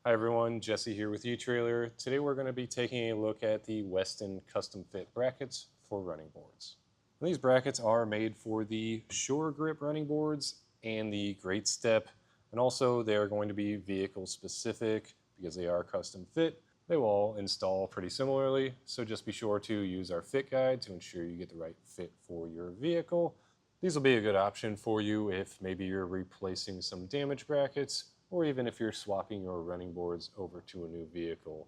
Hi everyone, Jesse here with etrailer. Today we're going to be taking a look at the Weston Custom Fit Brackets for running boards. These brackets are made for the Shore Grip running boards and the Great Step, and also they are going to be vehicle specific because they are custom fit. They will all install pretty similarly, so just be sure to use our fit guide to ensure you get the right fit for your vehicle. These will be a good option for you if maybe you're replacing some damaged brackets, or even if you're swapping your running boards over to a new vehicle.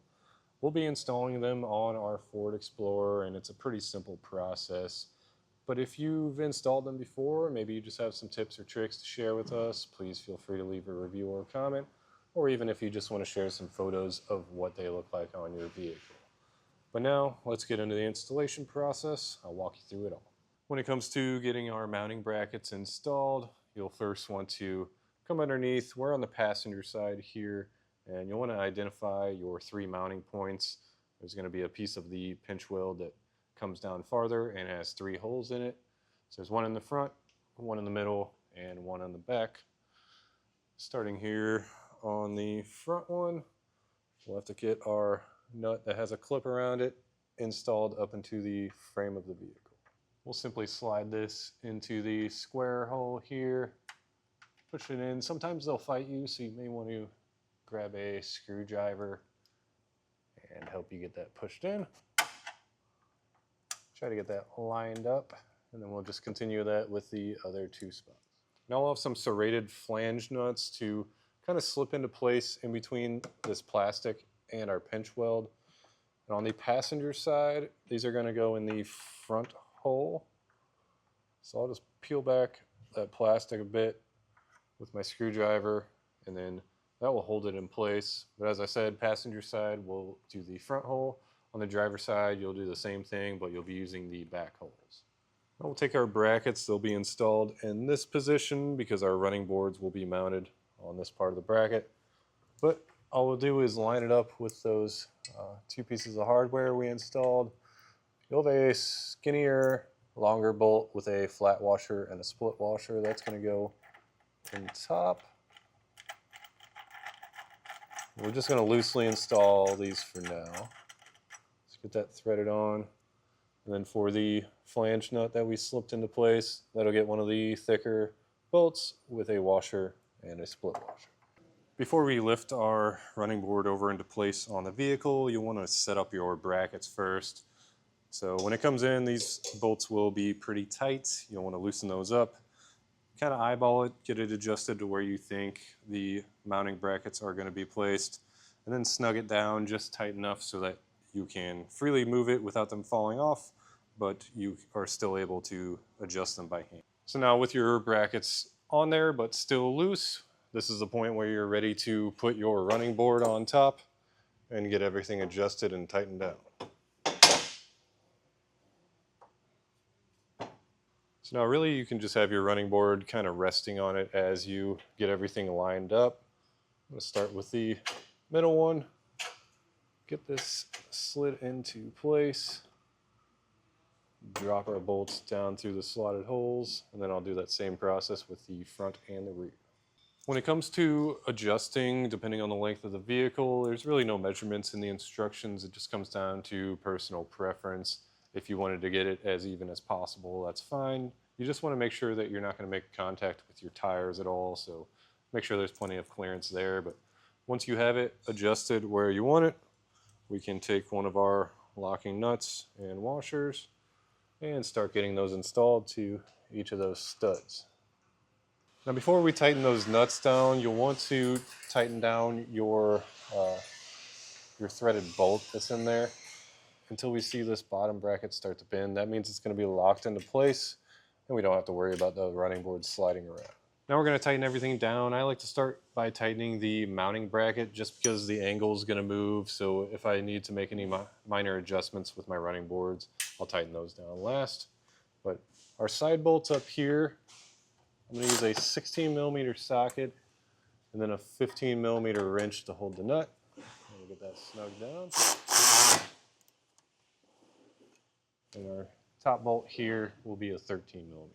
We'll be installing them on our Ford Explorer, and it's a pretty simple process. But if you've installed them before, maybe you just have some tips or tricks to share with us, please feel free to leave a review or a comment, or even if you just want to share some photos of what they look like on your vehicle. But now, let's get into the installation process. I'll walk you through it all. When it comes to getting our mounting brackets installed, you'll first want to come underneath. We're on the passenger side here, and you'll want to identify your 3 mounting points. There's going to be a piece of the pinch weld that comes down farther and has 3 holes in it. So there's one in the front, one in the middle, and one on the back. Starting here on the front one, we'll have to get our nut that has a clip around it installed up into the frame of the vehicle. We'll simply slide this into the square hole here, push it in. Sometimes they'll fight you, so you may want to grab a screwdriver and help you get that pushed in. Try to get that lined up, and then we'll just continue that with the other 2 spots. Now we'll have some serrated flange nuts to kind of slip into place in between this plastic and our pinch weld. And on the passenger side, these are going to go in the front hole. So I'll just peel back that plastic a bit with my screwdriver, and then that will hold it in place. But as I said, passenger side will do the front hole. On the driver's side, you'll do the same thing, but you'll be using the back holes. Now we'll take our brackets. They'll be installed in this position because our running boards will be mounted on this part of the bracket. But all we'll do is line it up with those 2 pieces of hardware we installed. You'll have a skinnier, longer bolt with a flat washer and a split washer. That's going to go in top. We're just going to loosely install these for now. Let's get that threaded on. And then for the flange nut that we slipped into place, that'll get one of the thicker bolts with a washer and a split washer. Before we lift our running board over into place on the vehicle, you'll want to set up your brackets first. So when it comes in, these bolts will be pretty tight. You'll want to loosen those up. Kind of eyeball it, get it adjusted to where you think the mounting brackets are going to be placed, and then snug it down just tight enough so that you can freely move it without them falling off, but you are still able to adjust them by hand. So now with your brackets on there but still loose, this is the point where you're ready to put your running board on top and get everything adjusted and tightened down. So now really you can just have your running board kind of resting on it as you get everything lined up. I'm going to start with the middle one. Get this slid into place. Drop our bolts down through the slotted holes, and then I'll do that same process with the front and the rear. When it comes to adjusting, depending on the length of the vehicle, there's really no measurements in the instructions. It just comes down to personal preference. If you wanted to get it as even as possible, that's fine. You just want to make sure that you're not going to make contact with your tires at all, so make sure there's plenty of clearance there. But once you have it adjusted where you want it, we can take one of our locking nuts and washers and start getting those installed to each of those studs. Now before we tighten those nuts down, you'll want to tighten down your threaded bolt that's in there until we see this bottom bracket start to bend. That means it's going to be locked into place, and we don't have to worry about the running board sliding around. Now we're going to tighten everything down. I like to start by tightening the mounting bracket just because the angle is going to move, so if I need to make any minor adjustments with my running boards, I'll tighten those down last. But our side bolts up here, I'm going to use a 16mm socket and then a 15mm wrench to hold the nut. We'll get that snugged down. And our top bolt here will be a 13mm.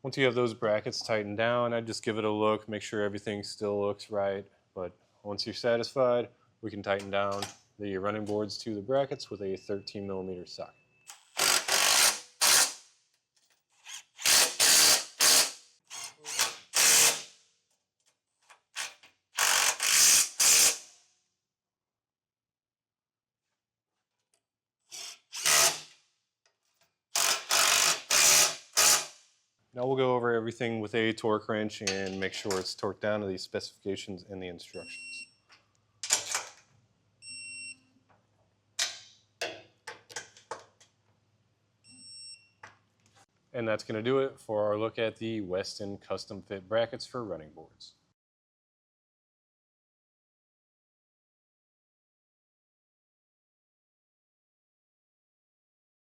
Once you have those brackets tightened down, I'd just give it a look, make sure everything still looks right. But once you're satisfied, we can tighten down the running boards to the brackets with a 13mm socket. Now we'll go over everything with a torque wrench and make sure it's torqued down to the specifications and the instructions. And that's going to do it for our look at the Westin Custom Fit Brackets for running boards.